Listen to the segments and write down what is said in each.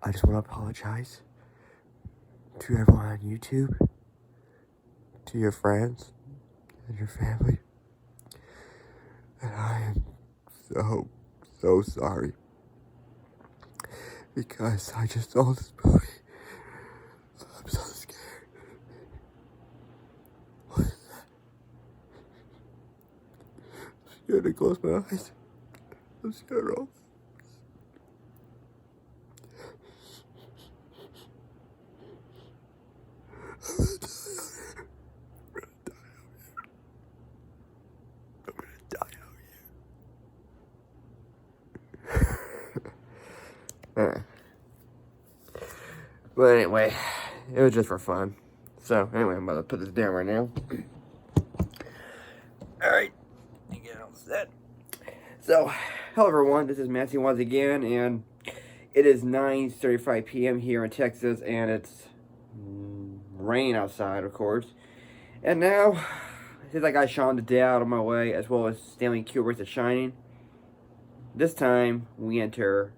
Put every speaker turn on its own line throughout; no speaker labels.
I just want to apologize to everyone on YouTube, to your friends, and your family. And I am so sorry. Because I just saw this movie. I'm so scared. What is that? I'm scared to close my eyes. I'm scared of I'm gonna die out here. But anyway, it was just for fun. So anyway, I'm about to put this down right now. Alright, get all set. So, hello everyone, this is Matthew once again, and it is 9:35 p.m. here in Texas, and it's rain outside, of course. And now, since I got Shaun the Dead out of my way, as well as Stanley Kubrick's The Shining, this time we enter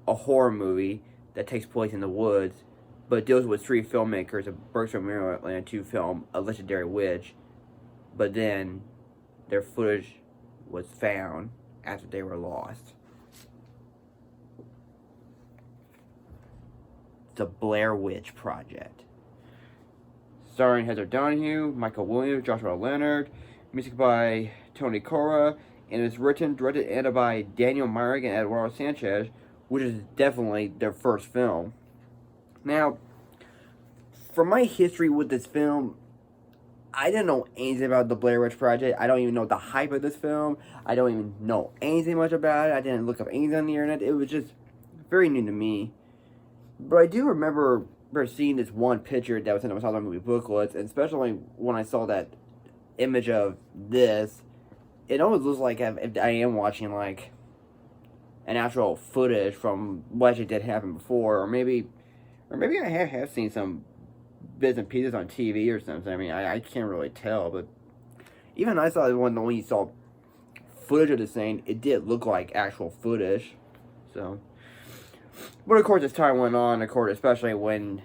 a horror movie that takes place in the woods, but deals with three filmmakers of Berkshire, Maryland to film a legendary witch, but then their footage was found after they were lost. The Blair Witch Project. Starring Heather Donahue, Michael Williams, Joshua Leonard, music by Tony Cora, and it's written, directed, and edited by Daniel Myrick and Eduardo Sanchez, which is definitely their first film. Now, from my history with this film, I didn't know anything about the Blair Witch Project. I don't even know the hype of this film. I don't even know anything much about it. I didn't look up anything on the internet. It was just very new to me. But I do remember seeing this one picture that was in the movie booklets, and especially when I saw that image of this, it almost looks like if I am watching like an actual footage from what actually did happen before, or maybe I have seen some bits and pieces on TV or something. I mean, I can't really tell, but even I saw when you saw footage of this thing, it did look like actual footage. So, but of course, as time went on, of course, especially when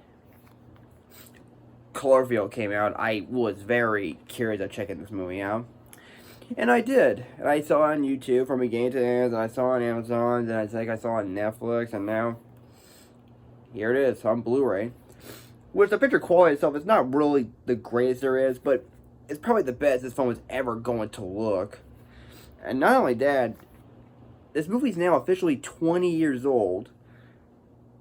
Cloverfield came out, I was very curious of checking this movie out. And I did. And I saw it on YouTube from beginning to end, and I saw it on Amazon, and I think I saw it on Netflix, and now here it is on Blu-ray. Which the picture quality itself is not really the greatest there is, but it's probably the best this film is ever going to look. And not only that, this movie's now officially 20 years old,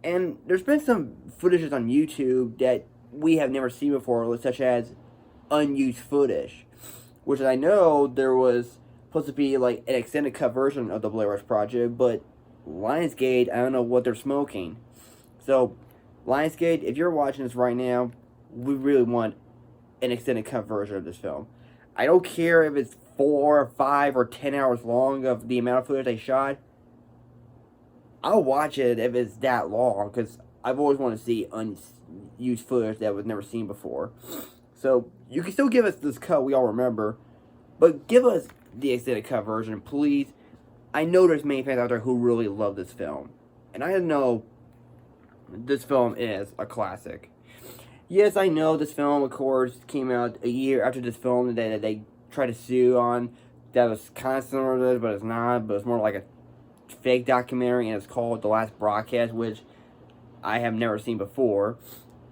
and there's been some footages on YouTube that we have never seen before, such as unused footage, which I know there was supposed to be like an extended cut version of the Blair Witch Project, but Lionsgate, I don't know what they're smoking. So, Lionsgate, if you're watching this right now, we really want an extended cut version of this film. I don't care if it's 4 or 5 or 10 hours long of the amount of footage they shot. I'll watch it if it's that long, because I've always wanted to see unused footage that was never seen before. So, you can still give us this cut we all remember, but give us the extended cut version, please. I know there's many fans out there who really love this film, and I know this film is a classic. Yes, I know this film, of course, came out a year after this film that they tried to sue on. That was kind of similar to this, but it's not. But it's more like a fake documentary, and it's called The Last Broadcast, which I have never seen before.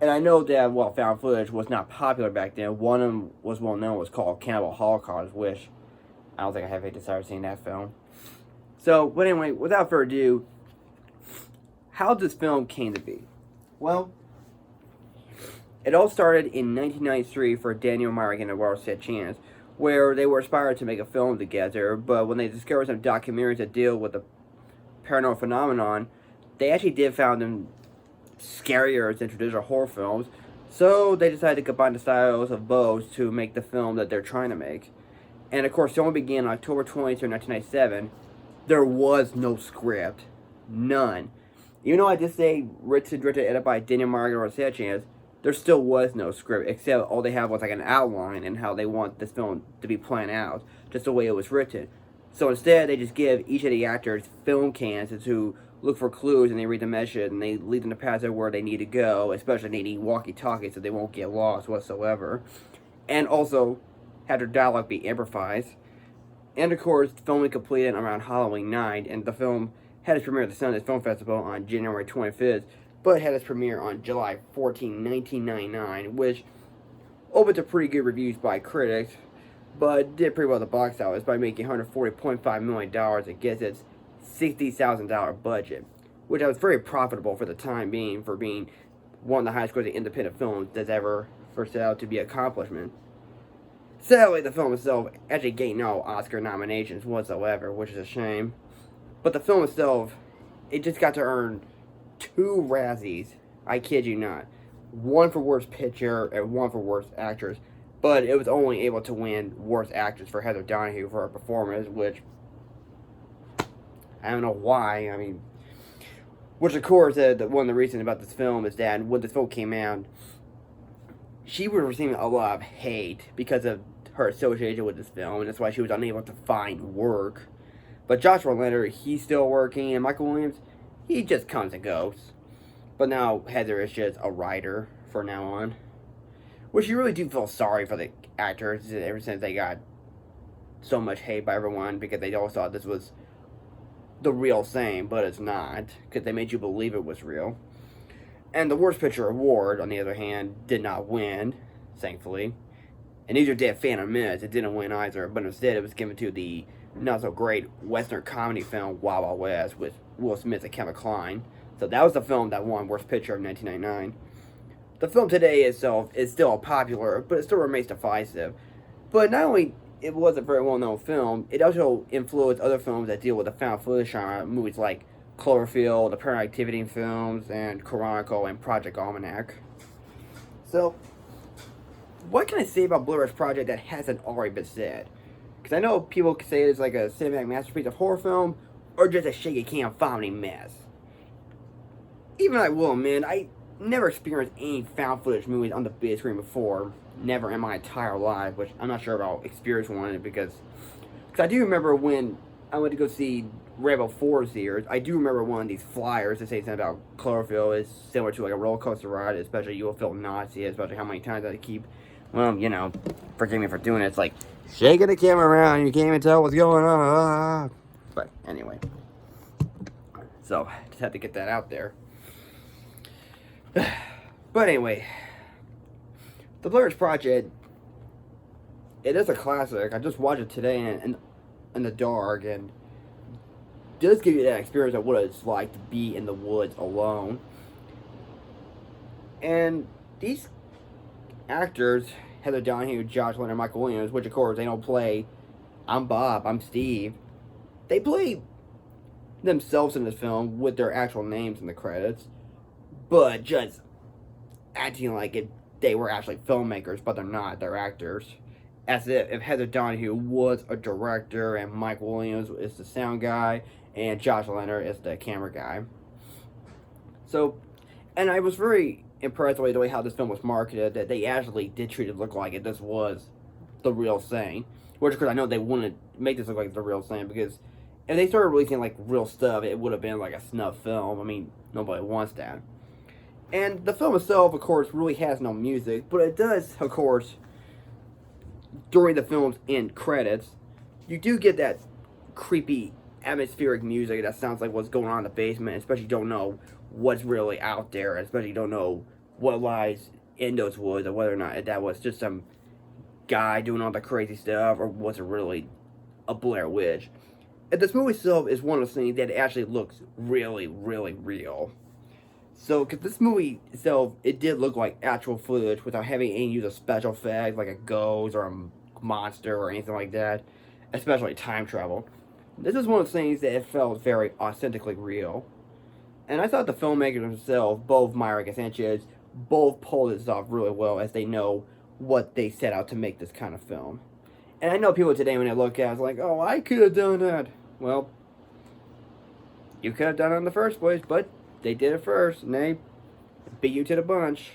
And I know that, well, found footage was not popular back then. One of them was well known, was called Cannibal Holocaust, which I don't think I have any desire to see that film. So, but anyway, without further ado, how this film came to be. Well, it all started in 1993 for Daniel Myrick and Eduardo Sanchez, where they were inspired to make a film together, but when they discovered some documentaries that deal with the paranormal phenomenon, they actually did find them scarier than traditional horror films, so they decided to combine the styles of both to make the film that they're trying to make. And of course, the film began on October 20th, 1997. There was no script. None. Even though I just say written, directed, edited by Daniel Myrick or Sanchez, there still was no script, except all they had was like an outline and how they want this film to be planned out, just the way it was written. So instead, they just give each of the actors film cans to look for clues and they read the message and they lead them to pass where they need to go, especially they need walkie-talkies so they won't get lost whatsoever. And also have their dialogue be improvised. And of course, filming completed around Halloween night, and the film had its premiere at the Sundance Film Festival on January 25th, but had its premiere on July 14, 1999, which opened to pretty good reviews by critics, but did pretty well at the box office by making $140.5 million against its $60,000 budget, which was very profitable for the time being for being one of the highest grossing independent films that's ever first out to be an accomplishment. Sadly, the film itself actually gained no Oscar nominations whatsoever, which is a shame. But the film itself, it just got to earn 2 Razzies, I kid you not. One for Worst Picture and one for Worst Actress. But it was only able to win Worst Actress for Heather Donahue for her performance, which I don't know why. I mean, which of course, one of the reasons about this film is that when this film came out, she was receiving a lot of hate because of her association with this film, and that's why she was unable to find work. But Joshua Leonard, he's still working, and Michael Williams, he just comes and goes. But now Heather is just a writer from now on. Which you really do feel sorry for the actors ever since they got so much hate by everyone because they all thought this was the real thing, but it's not, because they made you believe it was real. And the Worst Picture award, on the other hand, did not win, thankfully. And neither did Phantom Menace. It didn't win either, but instead it was given to the not-so-great Western comedy film Wild Wild West with Will Smith and Kevin Kline. So that was the film that won Worst Picture of 1999. The film today itself is still popular, but it still remains divisive. But not only it was a very well-known film, it also influenced other films that deal with the found footage genre, movies like Cloverfield, the Paranormal Activity films, and Chronicle and Project Almanac. So, what can I say about Blair's project that hasn't already been said? Because I know people can say it's like a cinematic masterpiece of horror film, or just a shaky cam comedy mess. Even I will admit, I never experienced any found footage movies on the big screen before. Never in my entire life, which I'm not sure about experiencing one because I do remember when I went to go see Rebel 4's years, I do remember one of these flyers that say something about Cloverfield is similar to like a roller coaster ride, especially you will feel nauseous, especially how many times I keep, well, you know, forgive me for doing it, it's like shaking the camera around, you can't even tell what's going on. But anyway, so just had to get that out there. But anyway, the Blair's Project, it is a classic. I just watched it today in the dark, and it does give you that experience of what it's like to be in the woods alone. And these actors, Heather Donahue, Josh Leonard, Michael Williams, which of course they don't play I'm Bob, I'm Steve. They play themselves in this film with their actual names in the credits, but just acting like they were actually filmmakers, but they're not, they're actors. As if Heather Donahue was a director and Mike Williams is the sound guy and Josh Leonard is the camera guy. So, and I was very impressed with the way how this film was marketed, that they actually did treat it look like this was the real thing. Which, because I know they wouldn't make this look like the real thing, because if they started releasing like real stuff, it would have been like a snuff film. I mean, nobody wants that. And the film itself, of course, really has no music, but it does, of course, during the film's end credits, you do get that creepy atmospheric music that sounds like what's going on in the basement, especially you don't know what's really out there, especially you don't know what lies in those woods, or whether or not that was just some guy doing all the crazy stuff, or was it really a Blair Witch. And this movie itself is one of those things that actually looks really, really real. So, because this movie itself, it did look like actual footage without having any use of special effects, like a ghost or a monster or anything like that, especially time travel. This is one of the things that it felt very authentically real. And I thought the filmmakers themselves, both Myrick and Sanchez, both pulled this off really well, as they know what they set out to make this kind of film. And I know people today, when they look at it, it's like, oh, I could have done that. Well, you could have done it in the first place, but they did it first, and they beat you to the punch.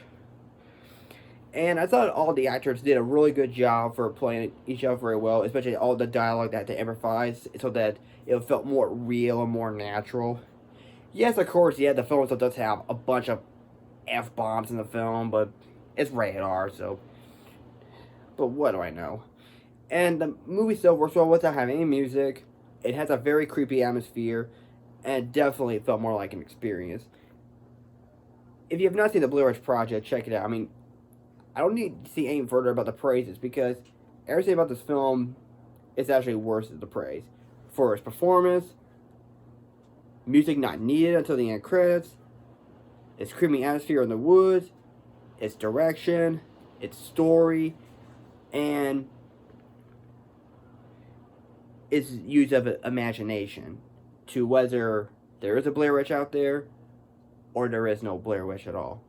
And I thought all the actors did a really good job for playing each other very well, especially all the dialogue that they improvised, so that it felt more real and more natural. Yes, of course, yeah, the film still does have a bunch of F-bombs in the film, but it's rated R, so... But what do I know? And the movie still works well without having any music. It has a very creepy atmosphere, and it definitely felt more like an experience. If you have not seen the Blair Witch Project, check it out. I mean, I don't need to see any further about the praises, because everything about this film is actually worth the praise. For its performance, music not needed until the end credits, its creepy atmosphere in the woods, its direction, its story, and its use of imagination to whether there is a Blair Witch out there or there is no Blair Witch at all.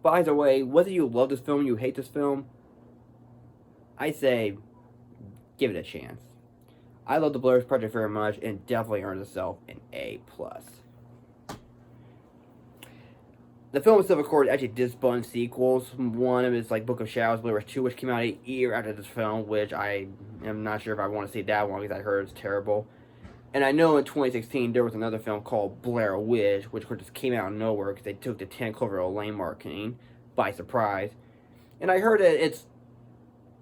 But either way, whether you love this film or you hate this film, I say give it a chance. I love the Blair Witch Project very much and definitely earned itself an A+. The film itself, of course, actually did spawn sequels. One of it is like Book of Shadows, Blair Witch 2, which came out a year after this film, which I am not sure if I want to see that one because I heard it's terrible. And I know in 2016 there was another film called Blair Witch, which of course just came out of nowhere because they took the 10 Cloverfield Lane marketing by surprise. And I heard that it's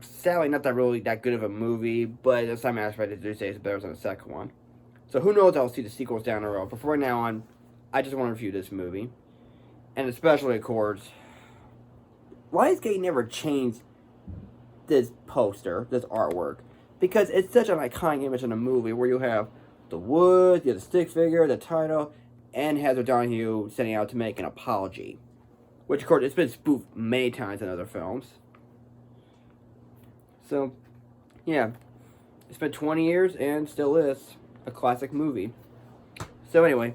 sadly not that good of a movie, but there's some aspects that do say it's better than the second one. So who knows, I'll see the sequels down the road. But from right now on, I just want to review this movie. And especially, of course, why has Gay never changed this poster, this artwork? Because it's such an iconic image in a movie where you have the woods, you have the stick figure, the title, and Heather Donahue setting out to make an apology. Which, of course, it's been spoofed many times in other films. So, yeah. It's been 20 years and still is a classic movie. So anyway,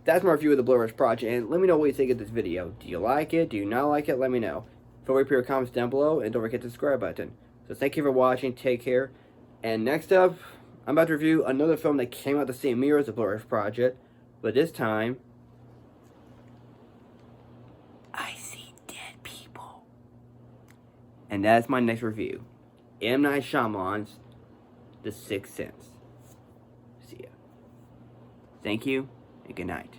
that's my review of the Blair Witch Project, and let me know what you think of this video. Do you like it? Do you not like it? Let me know. Feel free to put your comments down below, and don't forget the subscribe button. So thank you for watching, take care, and next up, I'm about to review another film that came out the same year as the Blair Witch Project, but this time, I see dead people. And that's my next review. M. Night Shyamalan's The Sixth Sense. See ya. Thank you, and good night.